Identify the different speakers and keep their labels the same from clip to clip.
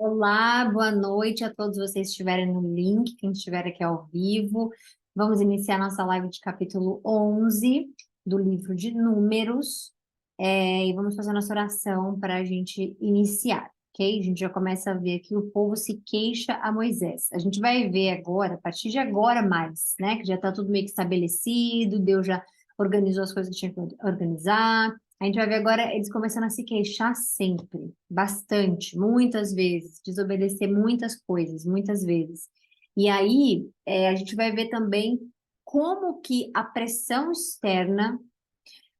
Speaker 1: Olá, boa noite a todos vocês que estiverem no link, quem estiver aqui ao vivo. Vamos iniciar nossa live de capítulo 11 do livro de Números, e vamos fazer nossa oração para a gente iniciar, ok? A gente já começa a ver aqui o povo se queixa a Moisés. A gente vai ver agora, a partir de agora mais, né? Que já está tudo meio que estabelecido, Deus já organizou as coisas que tinha que organizar. A gente vai ver agora eles começando a se queixar sempre, bastante, muitas vezes, desobedecer muitas coisas, muitas vezes. E aí, a gente vai ver também como que a pressão externa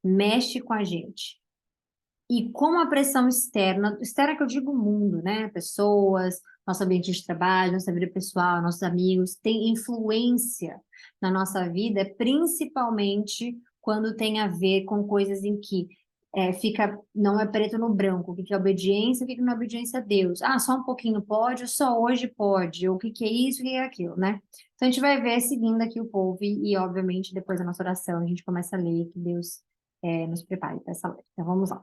Speaker 1: mexe com a gente. E como a pressão externa, externa que eu digo mundo, né? Pessoas, nosso ambiente de trabalho, nossa vida pessoal, nossos amigos, tem influência na nossa vida, principalmente quando tem a ver com coisas em que fica, não é preto no branco, o que que é obediência, o que que não é obediência a Deus. Ah, só um pouquinho pode, ou só hoje pode, ou o que que é isso, o que que é aquilo, né? Então a gente vai ver seguindo aqui o povo obviamente, depois da nossa oração, a gente começa a ler que Deus nos prepare para essa live. Então vamos lá.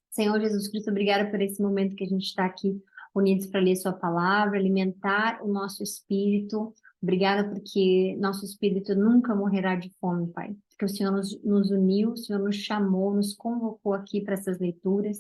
Speaker 1: Senhor Jesus Cristo, obrigada por esse momento que a gente está aqui unidos para ler Sua palavra, alimentar o nosso espírito. Obrigada porque nosso espírito nunca morrerá de fome, Pai. Porque o Senhor nos uniu, o Senhor nos chamou, nos convocou aqui para essas leituras.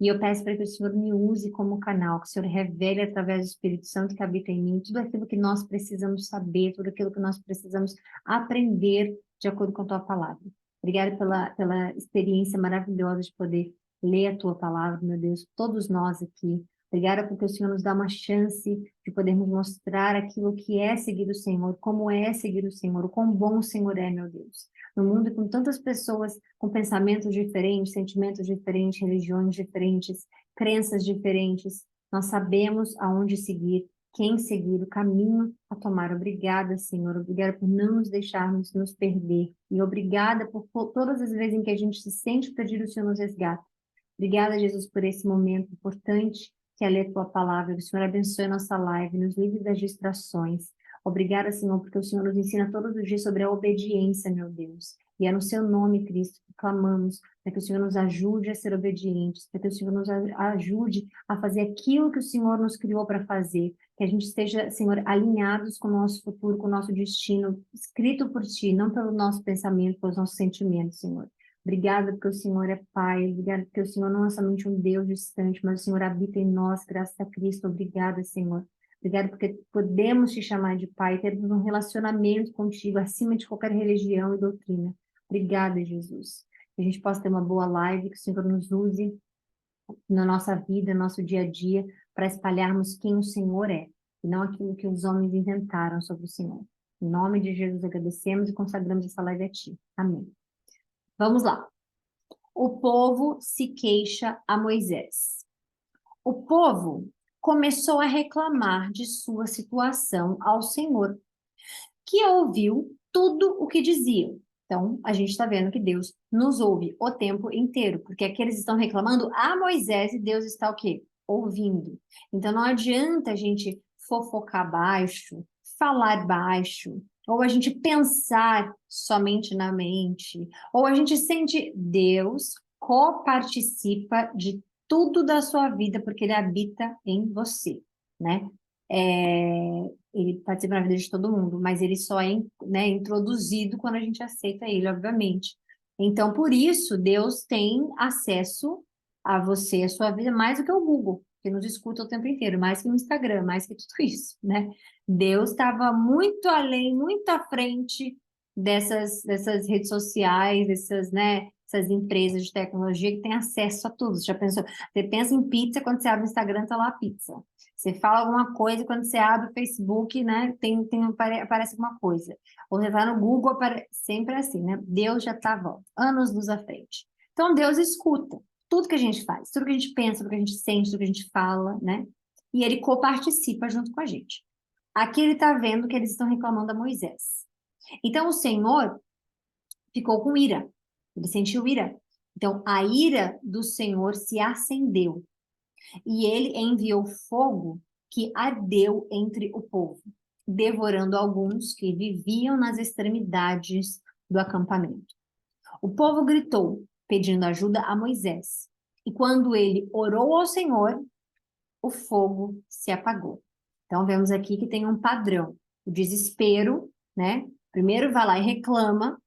Speaker 1: E eu peço para que o Senhor me use como canal, que o Senhor revele através do Espírito Santo que habita em mim tudo aquilo que nós precisamos saber, tudo aquilo que nós precisamos aprender de acordo com a Tua palavra. Obrigada pela experiência maravilhosa de poder ler a tua palavra, meu Deus, todos nós aqui. Obrigada porque o Senhor nos dá uma chance de podermos mostrar aquilo que é seguir o Senhor, como é seguir o Senhor, o quão bom o Senhor é, meu Deus. No mundo com tantas pessoas com pensamentos diferentes, sentimentos diferentes, religiões diferentes, crenças diferentes, nós sabemos aonde seguir, quem seguir, o caminho a tomar. Obrigada, Senhor. Obrigada por não nos deixarmos nos perder. E obrigada por todas as vezes em que a gente se sente perdido, o Senhor nos resgata. Obrigada, Jesus, por esse momento importante que é ler tua palavra. Que o Senhor abençoe a nossa live, nos livre das distrações. Obrigada, Senhor, porque o Senhor nos ensina todos os dias sobre a obediência, meu Deus. E é no seu nome, Cristo, que clamamos para que o Senhor nos ajude a ser obedientes, para que o Senhor nos ajude a fazer aquilo que o Senhor nos criou para fazer, que a gente esteja, Senhor, alinhados com o nosso futuro, com o nosso destino, escrito por Ti, não pelo nosso pensamento, pelos nossos sentimentos, Senhor. Obrigada porque o Senhor é Pai, obrigada porque o Senhor não é somente um Deus distante, mas o Senhor habita em nós, graças a Cristo. Obrigada, Senhor. Obrigada porque podemos te chamar de Pai, termos um relacionamento contigo acima de qualquer religião e doutrina. Obrigada, Jesus. Que a gente possa ter uma boa live, que o Senhor nos use na nossa vida, no nosso dia a dia, para espalharmos quem o Senhor é, e não aquilo que os homens inventaram sobre o Senhor. Em nome de Jesus agradecemos e consagramos essa live a Ti. Amém. Vamos lá. O povo se queixa a Moisés. O povo começou a reclamar de sua situação ao Senhor, que ouviu tudo o que diziam. Então, a gente está vendo que Deus nos ouve o tempo inteiro, porque aqui eles estão reclamando a Moisés e Deus está o quê? Ouvindo. Então, não adianta a gente fofocar baixo, falar baixo, ou a gente pensar somente na mente, ou a gente sente Deus coparticipa de tudo da sua vida, porque Ele habita em você, né? Ele participa na vida de todo mundo, mas ele só é, né, introduzido quando a gente aceita ele, obviamente. Então, por isso, Deus tem acesso a você, a sua vida, mais do que o Google, que nos escuta o tempo inteiro, mais que o Instagram, mais que tudo isso, né? Deus estava muito além, muito à frente dessas redes sociais, né, essas empresas de tecnologia que têm acesso a tudo. Você já pensou? Você pensa em pizza, quando você abre o Instagram, tá lá a pizza. Você fala alguma coisa, quando você abre o Facebook, né, aparece alguma coisa. Ou você vai no Google, sempre assim, né? Deus já estava anos nos à frente. Então, Deus escuta tudo que a gente faz, tudo que a gente pensa, tudo que a gente sente, tudo que a gente fala, né? E ele coparticipa junto com a gente. Aqui ele está vendo que eles estão reclamando a Moisés. Então, o Senhor ficou com ira. Ele sentiu ira. Então, a ira do Senhor se acendeu e ele enviou fogo que ardeu entre o povo, devorando alguns que viviam nas extremidades do acampamento. O povo gritou, pedindo ajuda a Moisés. E quando ele orou ao Senhor, o fogo se apagou. Então, vemos aqui que tem um padrão. O desespero, né? Primeiro vai lá e reclama,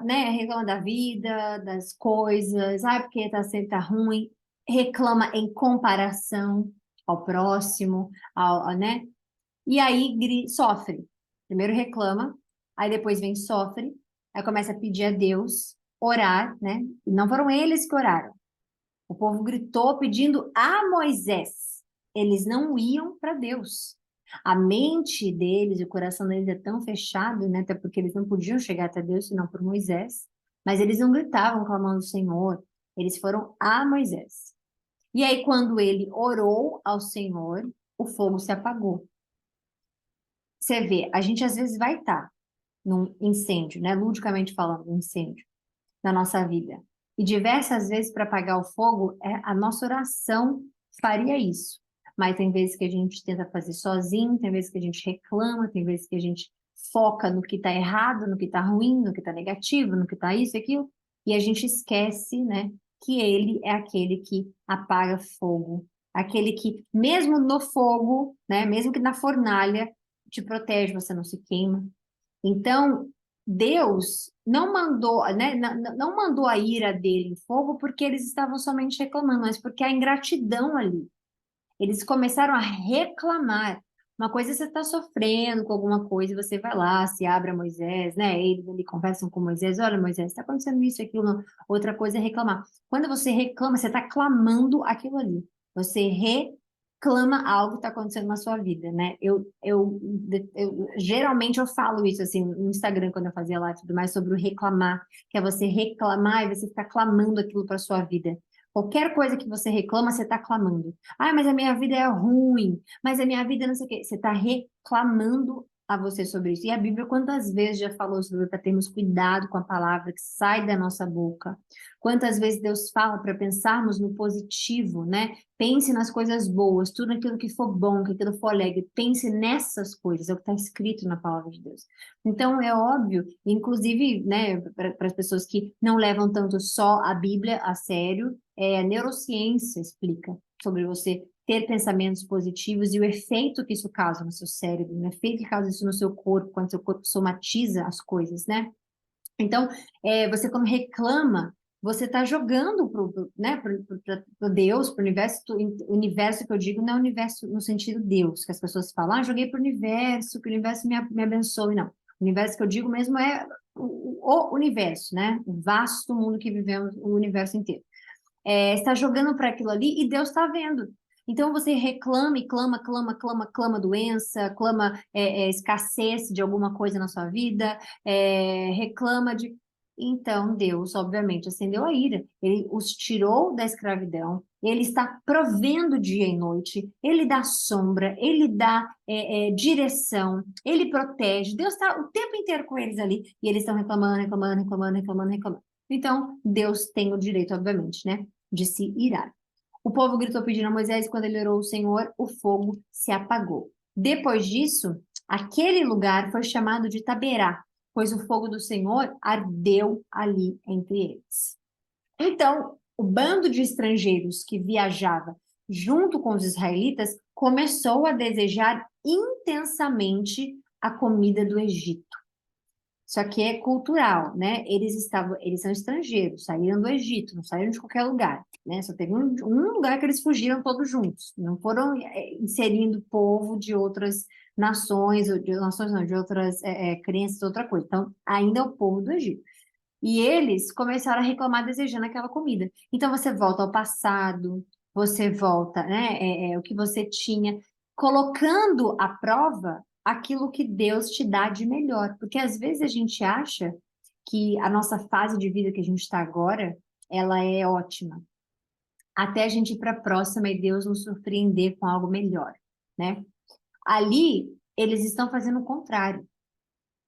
Speaker 1: né? Reclama da vida, das coisas, porque tá ruim. Reclama em comparação ao próximo, né? E aí sofre. Primeiro reclama, aí depois vem sofre, aí começa a pedir a Deus, orar, né? E não foram eles que oraram. O povo gritou pedindo a Moisés. Eles não iam para Deus. A mente deles, o coração deles é tão fechado, né? Até porque eles não podiam chegar até Deus senão por Moisés. Mas eles não gritavam clamando o Senhor. Eles foram a Moisés. E aí, quando ele orou ao Senhor, o fogo se apagou. Você vê, a gente às vezes vai estar num incêndio, né? Ludicamente falando, um incêndio na nossa vida. E diversas vezes para apagar o fogo, a nossa oração faria isso. Mas tem vezes que a gente tenta fazer sozinho, tem vezes que a gente reclama, tem vezes que a gente foca no que está errado, no que está ruim, no que está negativo, no que está isso e aquilo, e a gente esquece, né, que ele é aquele que apaga fogo, aquele que, mesmo no fogo, né, mesmo que na fornalha, te protege, você não se queima. Então, Deus não mandou, né, não mandou a ira dele em fogo porque eles estavam somente reclamando, mas porque a ingratidão ali. Eles começaram a reclamar. Uma coisa é você está sofrendo com alguma coisa, e você vai lá, se abre a Moisés, né? Eles ali conversam com Moisés, olha, Moisés, está acontecendo isso, aquilo, não. Outra coisa é reclamar. Quando você reclama, você está clamando aquilo ali. Você reclama algo que está acontecendo na sua vida, né? Geralmente eu falo isso assim no Instagram, quando eu fazia live e tudo mais, sobre o reclamar, que é você reclamar e você ficar clamando aquilo para sua vida. Qualquer coisa que você reclama, você está clamando. Ah, mas a minha vida é ruim, mas a minha vida não sei o quê. Você está reclamando a você sobre isso. E a Bíblia, quantas vezes já falou sobre para termos cuidado com a palavra que sai da nossa boca? Quantas vezes Deus fala para pensarmos no positivo, né? Pense nas coisas boas, tudo aquilo que for bom, que aquilo for alegre. Pense nessas coisas, é o que está escrito na palavra de Deus. Então, é óbvio, inclusive, né, para as pessoas que não levam tanto só a Bíblia a sério, a neurociência explica sobre você ter pensamentos positivos e o efeito que isso causa no seu cérebro, o efeito que causa isso no seu corpo, quando seu corpo somatiza as coisas, né? Então, você quando reclama, você está jogando né, pro Deus, pro universo, o universo que eu digo não é o universo no sentido Deus, que as pessoas falam, joguei pro universo, que o universo me abençoe, não. O universo que eu digo mesmo é o universo, né? O vasto mundo que vivemos, o universo inteiro. Está jogando para aquilo ali e Deus está vendo. Então você reclama e clama, clama, clama, clama doença, clama escassez de alguma coisa na sua vida, reclama de. Então Deus, obviamente, acendeu a ira. Ele os tirou da escravidão, ele está provendo dia e noite, ele dá sombra, ele dá direção, ele protege. Deus está o tempo inteiro com eles ali e eles estão reclamando, reclamando, reclamando, reclamando, reclamando. Então, Deus tem o direito, obviamente, né, de se irar. O povo gritou pedindo a Moisés, e quando ele orou o Senhor, o fogo se apagou. Depois disso, aquele lugar foi chamado de Taberá, pois o fogo do Senhor ardeu ali entre eles. Então, o bando de estrangeiros que viajava junto com os israelitas começou a desejar intensamente a comida do Egito. Só que é cultural, né? Eles são estrangeiros, saíram do Egito, não saíram de qualquer lugar, né? Só teve um lugar que eles fugiram todos juntos, não foram inserindo povo de outras nações, ou de nações não, de outras crenças, outra coisa. Então, ainda é o povo do Egito. E eles começaram a reclamar desejando aquela comida. Então, você volta ao passado, você volta, né? O que você tinha, colocando à prova aquilo que Deus te dá de melhor. Porque às vezes a gente acha que a nossa fase de vida que a gente está agora, ela é ótima. Até a gente ir para a próxima e Deus nos surpreender com algo melhor, né? Ali, eles estão fazendo o contrário.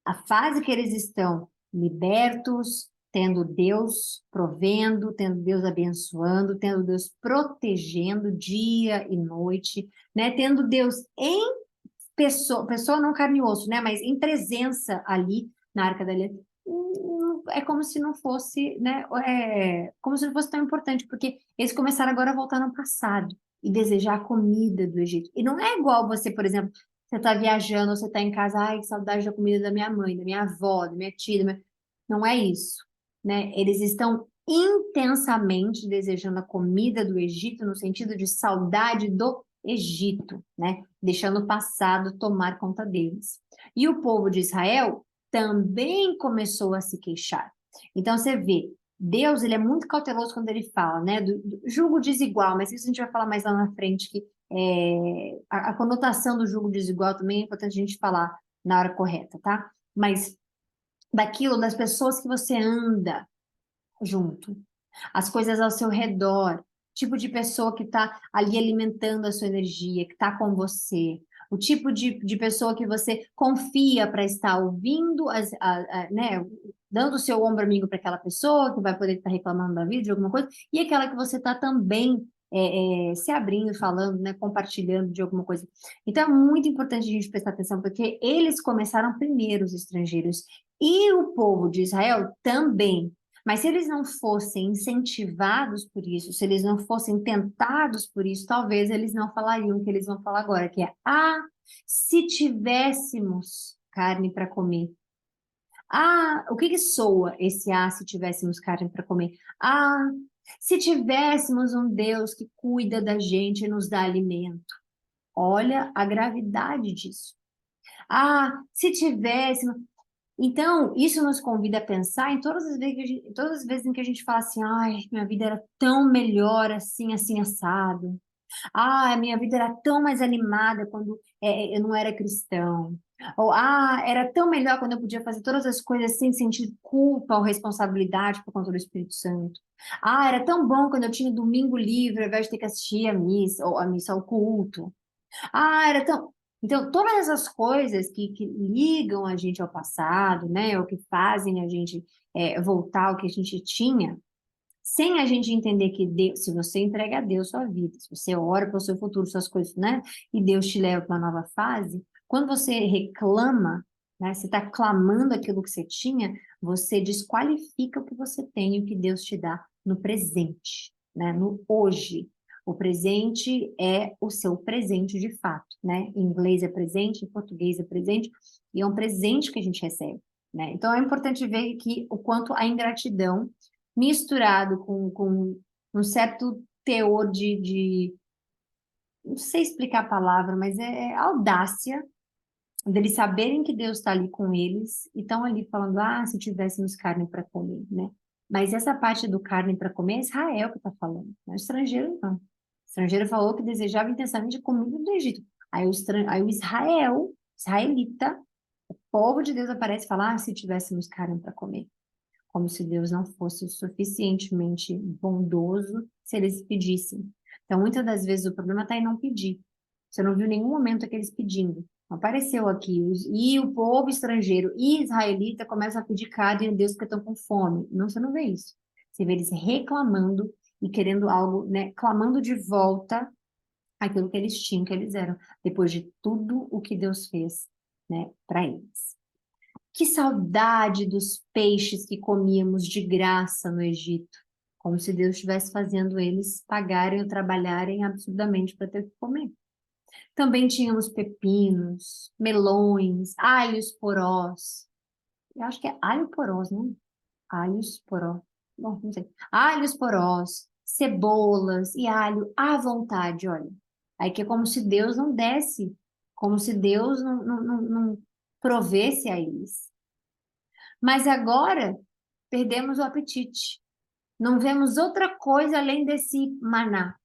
Speaker 1: A fase que eles estão libertos, tendo Deus provendo, tendo Deus abençoando, tendo Deus protegendo dia e noite, né? Tendo Deus em pessoa, pessoa não carne e osso, né? Mas em presença ali na Arca da Aliança. É como se não fosse, né? Como se não fosse tão importante, porque eles começaram agora a voltar no passado. e desejar a comida do Egito. E não é igual você, por exemplo, você está viajando, ou você está em casa, ai, que saudade da comida da minha mãe, da minha avó, da minha tia, não é isso, né? Eles estão intensamente desejando a comida do Egito no sentido de saudade do Egito, né? Deixando o passado tomar conta deles. E o povo de Israel também começou a se queixar. Então você vê, Deus, ele é muito cauteloso quando ele fala, né, do julgo desigual, mas isso a gente vai falar mais lá na frente, que a conotação do julgo desigual também é importante a gente falar na hora correta, tá? Mas daquilo, das pessoas que você anda junto, as coisas ao seu redor, tipo de pessoa que está ali alimentando a sua energia, que está com você, o tipo de pessoa que você confia para estar ouvindo, né, dando o seu ombro amigo para aquela pessoa que vai poder estar reclamando da vida, de alguma coisa, e aquela que você está também se abrindo, falando, né, compartilhando de alguma coisa. Então é muito importante a gente prestar atenção, porque eles começaram primeiro, os estrangeiros, e o povo de Israel também. Mas se eles não fossem incentivados por isso, se eles não fossem tentados por isso, talvez eles não falariam o que eles vão falar agora, que é: ah, se tivéssemos carne para comer. Ah, o que que soa esse se tivéssemos carne para comer? Ah, se tivéssemos um Deus que cuida da gente e nos dá alimento. Olha a gravidade disso. Ah, se tivéssemos. Então, isso nos convida a pensar em todas as vezes em que a gente fala assim, ai, minha vida era tão melhor assim, assim, assado. Ah, a minha vida era tão mais animada quando eu não era cristão. Ou, era tão melhor quando eu podia fazer todas as coisas sem sentir culpa ou responsabilidade por conta do Espírito Santo. Ah, era tão bom quando eu tinha domingo livre, ao invés de ter que assistir a missa, ao culto. Era tão. Então, todas essas coisas que ligam a gente ao passado, né, ou que fazem a gente voltar ao que a gente tinha, sem a gente entender que Deus, se você entrega a Deus sua vida, se você ora para o seu futuro, suas coisas, né, e Deus te leva para uma nova fase, quando você reclama, né, você está clamando aquilo que você tinha, você desqualifica o que você tem e o que Deus te dá no presente, né, no hoje. O presente é o seu presente de fato, né? Em inglês é presente, em português é presente, e é um presente que a gente recebe, né? Então é importante ver que o quanto a ingratidão misturado com um certo teor não sei explicar a palavra, mas é audácia deles saberem que Deus está ali com eles e estão ali falando, se tivéssemos carne para comer, né? Mas essa parte do carne para comer é Israel que está falando, não é estrangeiro não. O estrangeiro falou que desejava intensamente a comida do Egito. Aí o israelita, o povo de Deus aparece e fala, se tivéssemos carne para comer, como se Deus não fosse suficientemente bondoso se eles pedissem. Então, muitas das vezes o problema está em não pedir. Você não viu nenhum momento aqueles pedindo. Não apareceu aqui. E o povo estrangeiro e israelita começam a pedir carne a Deus porque estão com fome. Não, você não vê isso. Você vê eles reclamando e querendo algo, né? Clamando de volta aquilo que eles tinham, que eles eram, depois de tudo o que Deus fez, né, para eles. Que saudade dos peixes que comíamos de graça no Egito, como se Deus estivesse fazendo eles pagarem ou trabalharem absurdamente para ter o que comer. Também tínhamos pepinos, melões, alhos porós. Eu acho que é alho porós, não? Alhos poró. Bom, não sei. Alhos porós, cebolas e alho à vontade, olha. Aí que é como se Deus não desse, como se Deus não provesse a eles. Mas agora perdemos o apetite. Não vemos outra coisa além desse maná.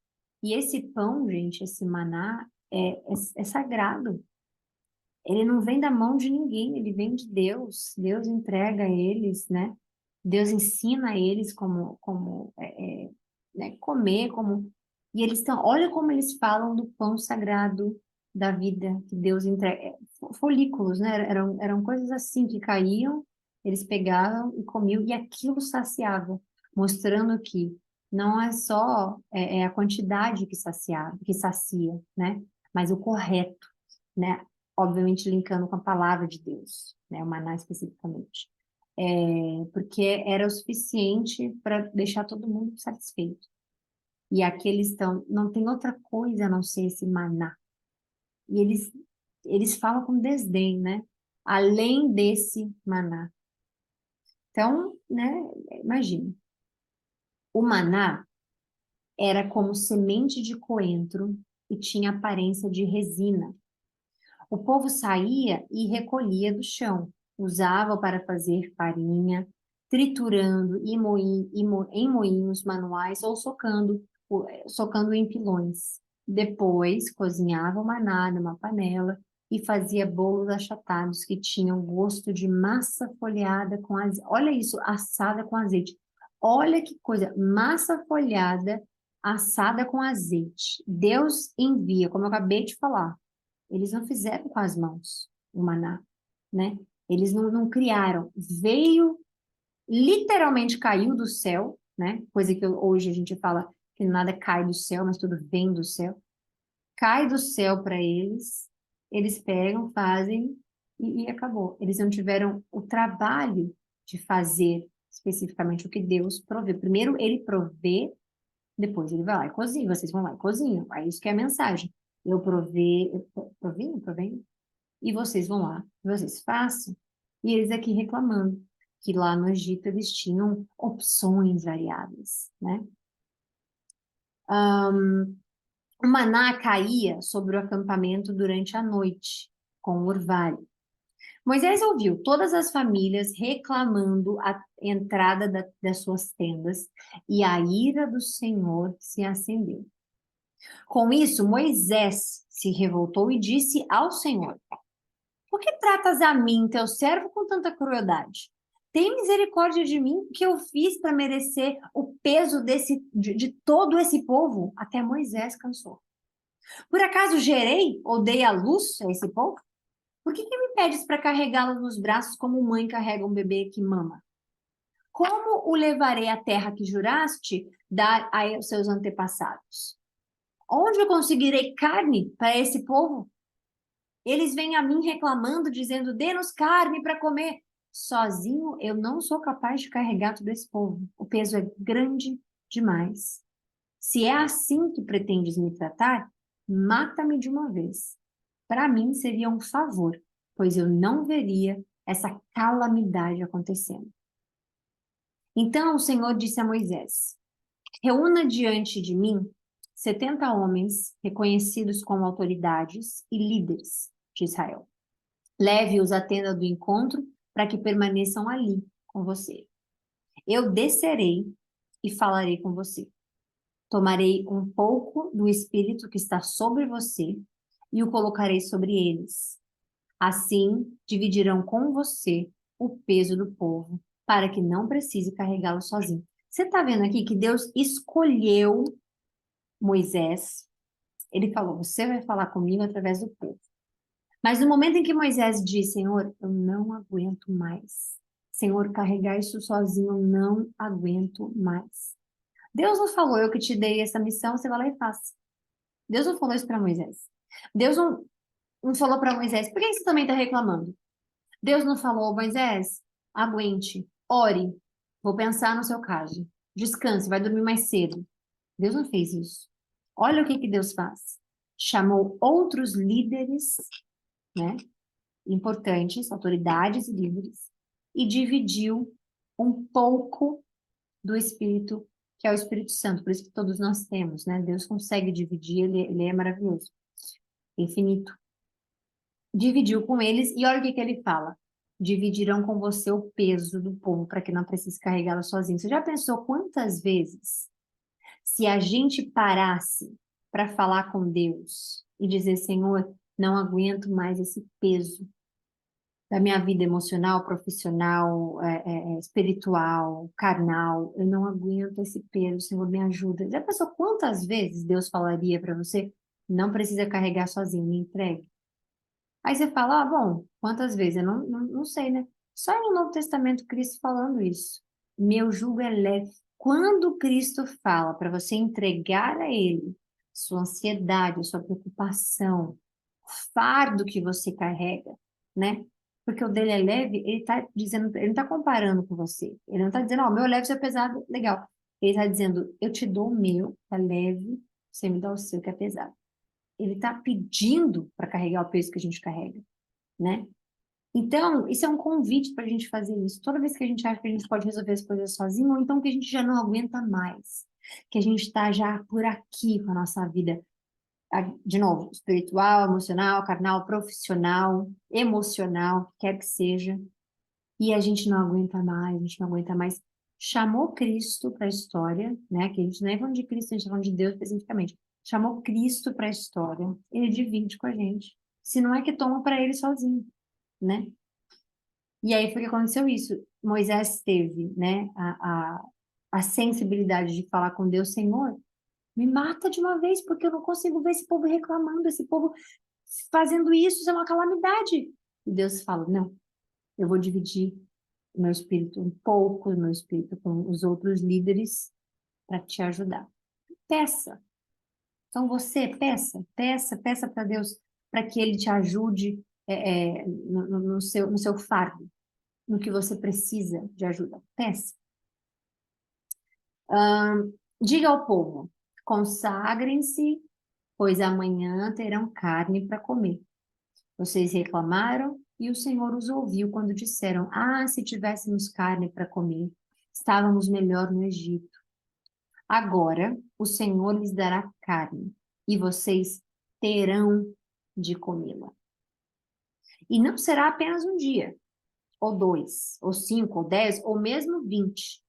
Speaker 1: E esse pão, gente, esse maná é sagrado. Ele não vem da mão de ninguém, ele vem de Deus. Deus entrega a eles, né? Deus ensina a eles como né, comer, como... E eles estão... Olha como eles falam do pão sagrado da vida que Deus entrega. Folículos, né? Eram coisas assim que caíam, eles pegavam e comiam, e aquilo saciava, mostrando que não é só a quantidade que sacia, né? Mas o correto, né? Obviamente linkando com a palavra de Deus, né? O maná especificamente. Porque era o suficiente para deixar todo mundo satisfeito. E aqui eles estão, não tem outra coisa a não ser esse maná. E eles falam com desdém, né? Além desse maná. Então, né, imagina. O maná era como semente de coentro e tinha aparência de resina. O povo saía e recolhia do chão, usava para fazer farinha, triturando em moinhos manuais ou socando em pilões. Depois, cozinhava o maná numa panela e fazia bolos achatados que tinham gosto de massa folhada com azeite. Olha isso, assada com azeite. Olha que coisa, massa folhada assada com azeite. Deus envia, como eu acabei de falar. Eles não fizeram com as mãos o maná, né? Eles não criaram. Veio, literalmente caiu do céu, né? Coisa que hoje a gente fala que nada cai do céu, mas tudo vem do céu. Cai do céu para eles, eles pegam, fazem e acabou. Eles não tiveram o trabalho de fazer especificamente o que Deus provê. Primeiro ele provê, depois ele vai lá e cozinha. Vocês vão lá e cozinham. É isso que é a mensagem. Provinho, e vocês vão lá, vocês façam. E eles aqui reclamando que lá no Egito eles tinham opções variáveis, né? O maná caía sobre o acampamento durante a noite, com o orvalho. Moisés ouviu todas as famílias reclamando a entrada das suas tendas, e a ira do Senhor se acendeu. Com isso, Moisés se revoltou e disse ao Senhor: Por que tratas a mim, teu servo, com tanta crueldade? Tem misericórdia de mim, o que eu fiz para merecer o peso de todo esse povo? Até Moisés cansou. Por acaso gerei ou dei a luz a esse povo? Por que me pedes para carregá-lo nos braços como mãe carrega um bebê que mama? Como o levarei à terra que juraste dar a seus antepassados? Onde eu conseguirei carne para esse povo? Eles vêm a mim reclamando, dizendo: dê-nos carne para comer. Sozinho eu não sou capaz de carregar todo esse povo. O peso é grande demais. Se é assim que pretendes me tratar, mata-me de uma vez. Para mim seria um favor, pois eu não veria essa calamidade acontecendo. Então o Senhor disse a Moisés: Reúna diante de mim 70 homens reconhecidos como autoridades e líderes de Israel. Leve-os à tenda do encontro para que permaneçam ali com você. Eu descerei e falarei com você. Tomarei um pouco do espírito que está sobre você e o colocarei sobre eles. Assim, dividirão com você o peso do povo, para que não precise carregá-lo sozinho. Você está vendo aqui que Deus escolheu Moisés. Ele falou: Você vai falar comigo através do povo. Mas no momento em que Moisés diz: Senhor, eu não aguento mais. Senhor, carregar isso sozinho, eu não aguento mais. Deus não falou: Eu que te dei essa missão, você vai lá e faça. Deus não falou isso para Moisés. Deus não falou para Moisés: Por que você também está reclamando? Deus não falou: Moisés, aguente, ore, vou pensar no seu caso. Descanse, vai dormir mais cedo. Deus não fez isso. Olha o que que Deus faz. Chamou outros líderes, né? Importantes, autoridades e líderes, e dividiu um pouco do Espírito, que é o Espírito Santo, por isso que todos nós temos, né? Deus consegue dividir, ele é maravilhoso, infinito. Dividiu com eles, e olha o que que ele fala: dividirão com você o peso do povo, para que não precise carregá-lo sozinho. Você já pensou quantas vezes, se a gente parasse para falar com Deus e dizer: Senhor, não aguento mais esse peso da minha vida emocional, profissional, espiritual, carnal. Eu não aguento esse peso, Senhor, me ajuda. Já pensou quantas vezes Deus falaria para você: Não precisa carregar sozinho, me entregue? Aí você fala: Bom, quantas vezes? Eu não sei, né? Só no Novo Testamento Cristo falando isso. Meu jugo é leve. Quando Cristo fala para você entregar a Ele sua ansiedade, sua preocupação, o fardo que você carrega, né? Porque o dele é leve, ele está dizendo, ele não está comparando com você. Ele não está dizendo: Ó, o meu é leve, seu é pesado, legal. Ele está dizendo, eu te dou o meu, que é leve, você me dá o seu, que é pesado. Ele está pedindo para carregar o peso que a gente carrega, né? Então, isso é um convite para a gente fazer isso. Toda vez que a gente acha que a gente pode resolver as coisas sozinho, ou então que a gente já não aguenta mais, que a gente está já por aqui com a nossa vida, de novo, espiritual, emocional, carnal, profissional, emocional, quer que seja, e a gente não aguenta mais, a gente não aguenta mais. Chamou Cristo para a história, né? Que a gente não é falando de Cristo, a gente está falando de Deus especificamente. Chamou Cristo para a história, ele divide com a gente. Se não é que toma para ele sozinho, né? E aí foi que aconteceu isso. Moisés teve, né, a sensibilidade de falar com Deus, Senhor, me mata de uma vez, porque eu não consigo ver esse povo reclamando, esse povo fazendo isso é uma calamidade. E Deus fala, não, eu vou dividir o meu espírito um pouco, o meu espírito com os outros líderes para te ajudar. Peça. Então você peça para Deus para que Ele te ajude no seu fardo, no que você precisa de ajuda. Peça. Diga ao povo: consagrem-se, pois amanhã terão carne para comer. Vocês reclamaram e o Senhor os ouviu quando disseram: ah, se tivéssemos carne para comer, estávamos melhor no Egito. Agora o Senhor lhes dará carne e vocês terão de comê-la. E não será apenas um dia, ou dois, ou cinco, ou 10, ou mesmo 20.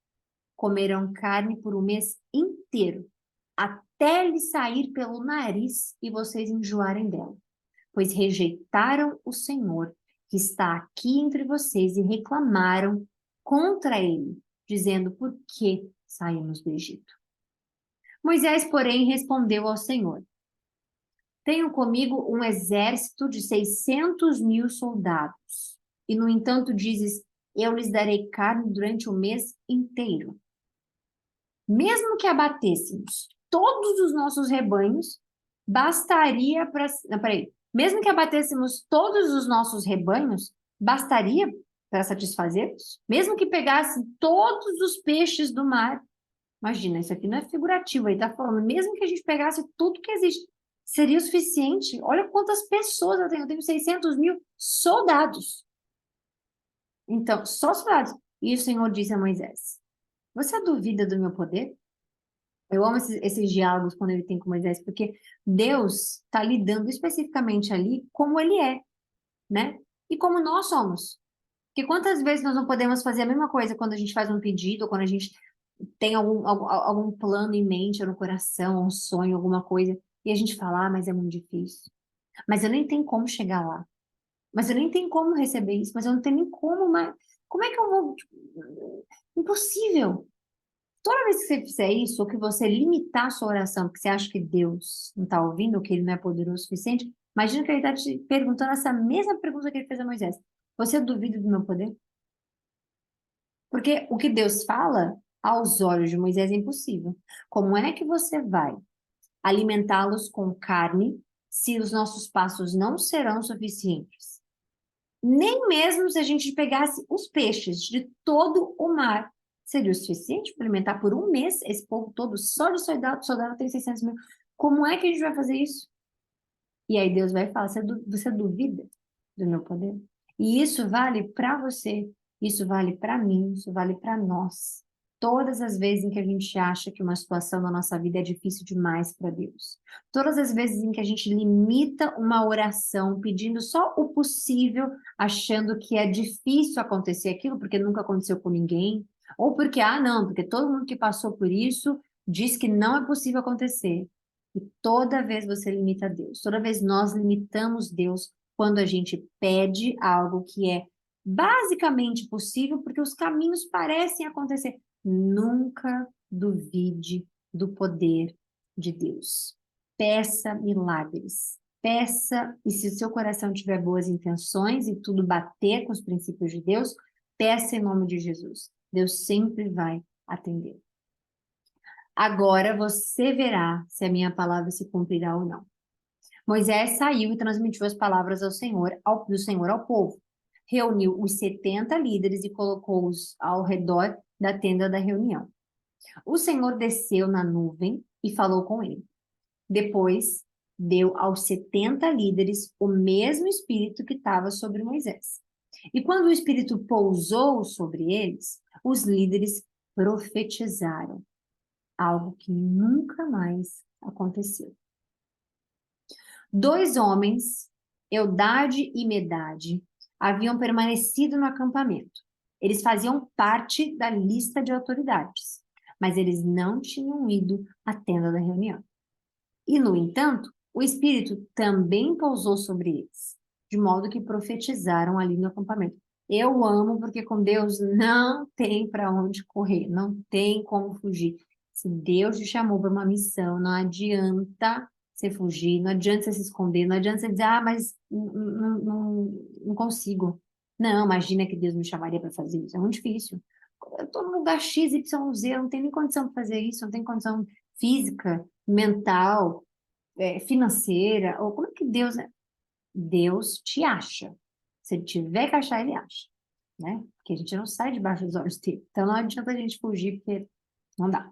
Speaker 1: Comerão carne por um mês inteiro, até lhe sair pelo nariz e vocês enjoarem dela. Pois rejeitaram o Senhor, que está aqui entre vocês, e reclamaram contra ele, dizendo: por que saímos do Egito? Moisés, porém, respondeu ao Senhor: tenho comigo um exército de 600.000 soldados. E, no entanto, dizes: eu lhes darei carne durante o mês inteiro. Mesmo que abatêssemos todos os nossos rebanhos, bastaria para. Não, peraí. Mesmo que abatêssemos todos os nossos rebanhos, bastaria para satisfazê-los? Mesmo que pegasse todos os peixes do mar. Imagina, isso aqui não é figurativo, aí tá falando, mesmo que a gente pegasse tudo que existe, seria o suficiente? Olha quantas pessoas eu tenho 600.000 soldados. Então, só soldados. E o Senhor disse a Moisés: você duvida do meu poder? Eu amo esses diálogos quando ele tem com Moisés, porque Deus está lidando especificamente ali como ele é, né? E como nós somos. Porque quantas vezes nós não podemos fazer a mesma coisa quando a gente faz um pedido, ou quando a gente tem algum plano em mente, ou no coração, um sonho, alguma coisa, e a gente fala, ah, mas é muito difícil. Mas eu nem tenho como chegar lá. Mas eu nem tenho como receber isso. Mas eu não tenho nem como, mas como é que eu vou? Tipo, impossível. Toda vez que você fizer isso, ou que você limitar a sua oração, porque você acha que Deus não está ouvindo, ou que Ele não é poderoso o suficiente, imagina que Ele está te perguntando essa mesma pergunta que Ele fez a Moisés. Você duvida do meu poder? Porque o que Deus fala, aos olhos de Moisés, é impossível. Como é que você vai alimentá-los com carne se os nossos passos não serão suficientes? Nem mesmo se a gente pegasse os peixes de todo o mar, seria o suficiente para alimentar por um mês esse povo todo, só de soldado tem 600.000. Como é que a gente vai fazer isso? E aí Deus vai falar, você duvida do meu poder? E isso vale para você, isso vale para mim, isso vale para nós. Todas as vezes em que a gente acha que uma situação na nossa vida é difícil demais para Deus. Todas as vezes em que a gente limita uma oração pedindo só o possível, achando que é difícil acontecer aquilo, porque nunca aconteceu com ninguém, ou porque, ah, não, porque todo mundo que passou por isso diz que não é possível acontecer. E toda vez você limita Deus, toda vez nós limitamos Deus quando a gente pede algo que é basicamente possível, porque os caminhos parecem acontecer. Nunca duvide do poder de Deus. Peça milagres. Peça, e se o seu coração tiver boas intenções e tudo bater com os princípios de Deus, peça em nome de Jesus. Deus sempre vai atender. Agora você verá se a minha palavra se cumprirá ou não. Moisés saiu e transmitiu as palavras do Senhor ao povo. Reuniu os 70 líderes e colocou-os ao redor da tenda da reunião. O Senhor desceu na nuvem e falou com ele. Depois, deu aos 70 líderes o mesmo espírito que estava sobre Moisés. E quando o espírito pousou sobre eles, os líderes profetizaram, algo que nunca mais aconteceu. 2 homens, Eldade e Medade, haviam permanecido no acampamento. Eles faziam parte da lista de autoridades, mas eles não tinham ido à tenda da reunião. E, no entanto, o Espírito também pousou sobre eles, de modo que profetizaram ali no acampamento. Eu amo porque com Deus não tem para onde correr, não tem como fugir. Se Deus te chamou para uma missão, não adianta você fugir, não adianta você se esconder, não adianta você dizer, ah, mas não consigo. Não, imagina que Deus me chamaria para fazer isso, é muito difícil. Eu estou no lugar X, Y, Z, eu não tenho nem condição de fazer isso, não tenho condição física, mental, financeira, ou como é que Deus é? Deus te acha. Se ele tiver que achar, ele acha, né? Porque a gente não sai debaixo dos olhos dele. Então não adianta a gente fugir, porque não dá.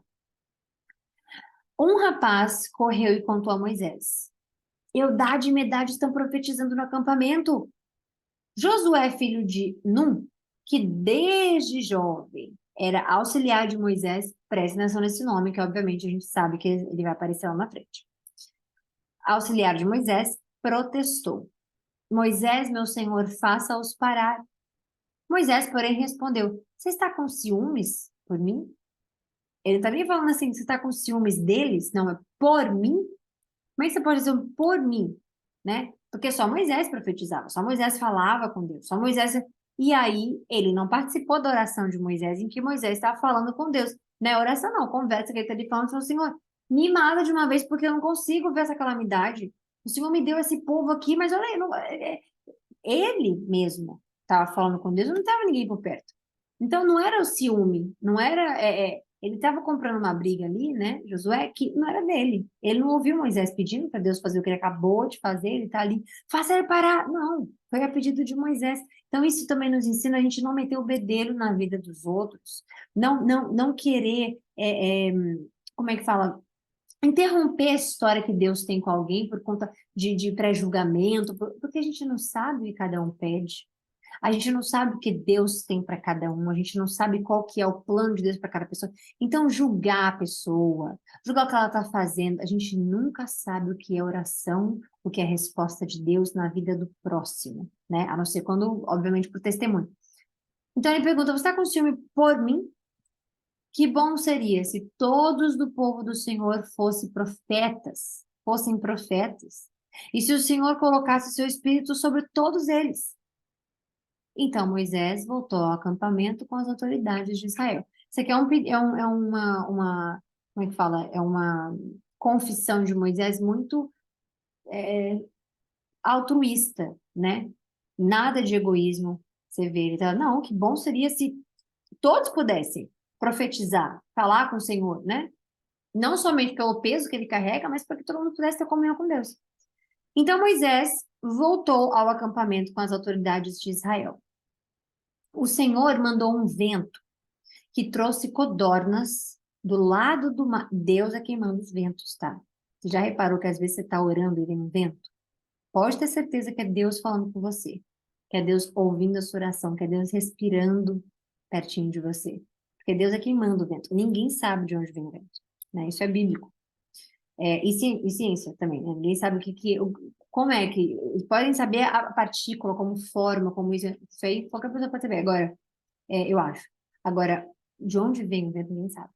Speaker 1: Um rapaz correu e contou a Moisés. Eldade e Medade estão profetizando no acampamento. Josué, filho de Num, que desde jovem era auxiliar de Moisés, preste atenção nesse nome, que obviamente a gente sabe que ele vai aparecer lá na frente. Auxiliar de Moisés, protestou. Moisés, meu senhor, faça-os parar. Moisés, porém, respondeu: Você está com ciúmes por mim? Ele está nem falando assim, você está com ciúmes deles? Não, é por mim? Como é que você pode dizer um por mim? Né? Porque só Moisés profetizava, só Moisés falava com Deus, só Moisés. E aí, ele não participou da oração de Moisés, em que Moisés estava falando com Deus. Não é oração, não, conversa que ele está ali falando, falou, Senhor, me mata de uma vez, porque eu não consigo ver essa calamidade. O Senhor me deu esse povo aqui, mas olha aí, ele mesmo estava falando com Deus, não estava ninguém por perto. Então não era o ciúme, não era. Ele estava comprando uma briga ali, né, Josué, que não era dele. Ele não ouviu Moisés pedindo para Deus fazer o que ele acabou de fazer, ele está ali, faça ele parar. Não, foi a pedido de Moisés. Então isso também nos ensina a gente não meter o bedelho na vida dos outros, não querer, como é que fala? Interromper a história que Deus tem com alguém por conta de pré-julgamento, porque a gente não sabe o que cada um pede. A gente não sabe o que Deus tem para cada um, a gente não sabe qual que é o plano de Deus para cada pessoa. Então, julgar a pessoa, julgar o que ela está fazendo, a gente nunca sabe o que é oração, o que é resposta de Deus na vida do próximo, né? A não ser quando, obviamente, por testemunho. Então, ele pergunta: Você está com ciúme por mim? Que bom seria se todos do povo do Senhor fossem profetas, e se o Senhor colocasse seu espírito sobre todos eles. Então Moisés voltou ao acampamento com as autoridades de Israel. Isso aqui como é que fala? É uma confissão de Moisés muito altruísta, né? Nada de egoísmo. Você vê, ele tá, não, que bom seria se todos pudessem profetizar, falar com o Senhor, né? Não somente pelo peso que ele carrega, mas para que todo mundo pudesse ter comunhão com Deus. Então Moisés voltou ao acampamento com as autoridades de Israel. O Senhor mandou um vento que trouxe codornas do lado do mar. Deus é quem manda os ventos, tá? Você já reparou que às vezes você está orando e vem um vento? Pode ter certeza que é Deus falando com você, que é Deus ouvindo a sua oração, que é Deus respirando pertinho de você. Porque Deus é quem manda o vento. Ninguém sabe de onde vem o vento, né? Isso é bíblico. E ciência também, né? Ninguém sabe como é que. Podem saber a partícula, como forma, como isso aí qualquer pessoa pode saber. Agora, eu acho. Agora, de onde vem o vento, ninguém sabe.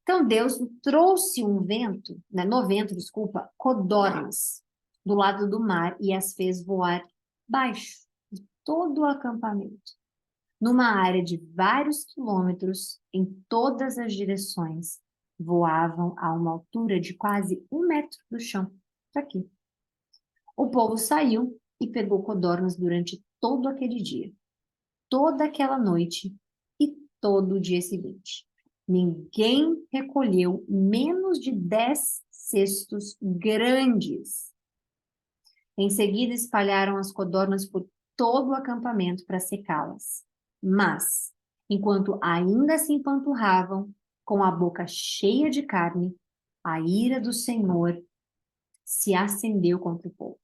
Speaker 1: Então, Deus trouxe um vento, né, no vento, desculpa, codornas, do lado do mar e as fez voar baixo de todo o acampamento, numa área de vários quilômetros, em todas as direções, voavam a uma altura de quase 1 metro do chão. Tá aqui. O povo saiu e pegou codornas durante todo aquele dia, toda aquela noite e todo o dia seguinte. Ninguém recolheu menos de 10 cestos grandes. Em seguida, espalharam as codornas por todo o acampamento para secá-las. Mas, enquanto ainda se empanturravam, com a boca cheia de carne, a ira do Senhor se acendeu contra o povo,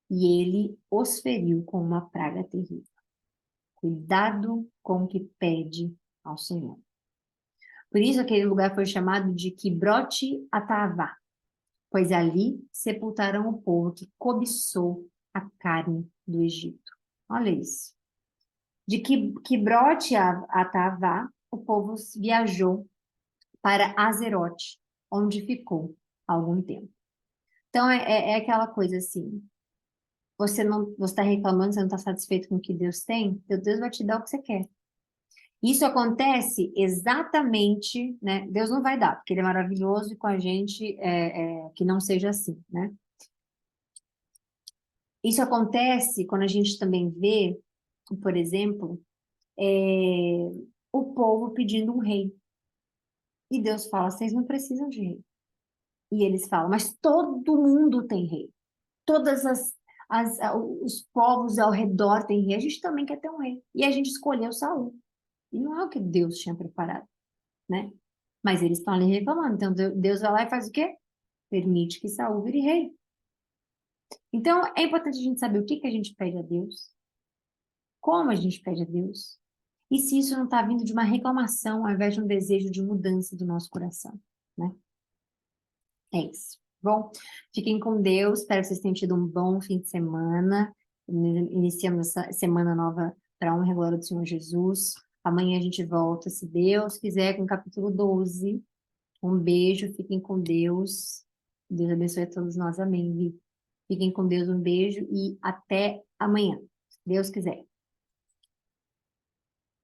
Speaker 1: e ele os feriu com uma praga terrível. Cuidado com o que pede ao Senhor. Por isso aquele lugar foi chamado de Quibrote Atavá, pois ali sepultaram o povo que cobiçou a carne do Egito. Olha isso. De Quibrote Atavá, o povo viajou para Azerote, onde ficou algum tempo. Então é aquela coisa assim, você está reclamando, você não está satisfeito com o que Deus tem, Deus vai te dar o que você quer. Isso acontece exatamente, né? Deus não vai dar, porque Ele é maravilhoso e com a gente que não seja assim, né? Isso acontece quando a gente também vê, por exemplo, o povo pedindo um rei. E Deus fala, vocês não precisam de rei. E eles falam, mas todo mundo tem rei. Todas os povos ao redor têm rei. A gente também quer ter um rei. E a gente escolheu Saul. E não é o que Deus tinha preparado, né? Mas eles estão ali reclamando. Então Deus vai lá e faz o quê? Permite que Saul vire rei. Então é importante a gente saber o que a gente pede a Deus, como a gente pede a Deus, e se isso não está vindo de uma reclamação ao invés de um desejo de mudança do nosso coração, né? É isso. Bom, fiquem com Deus. Espero que vocês tenham tido um bom fim de semana. Iniciamos essa semana nova para a honra e glória do Senhor Jesus. Amanhã a gente volta, se Deus quiser, com o capítulo 12. Um beijo, fiquem com Deus. Deus abençoe a todos nós. Amém. Fiquem com Deus, um beijo e até amanhã, se Deus quiser.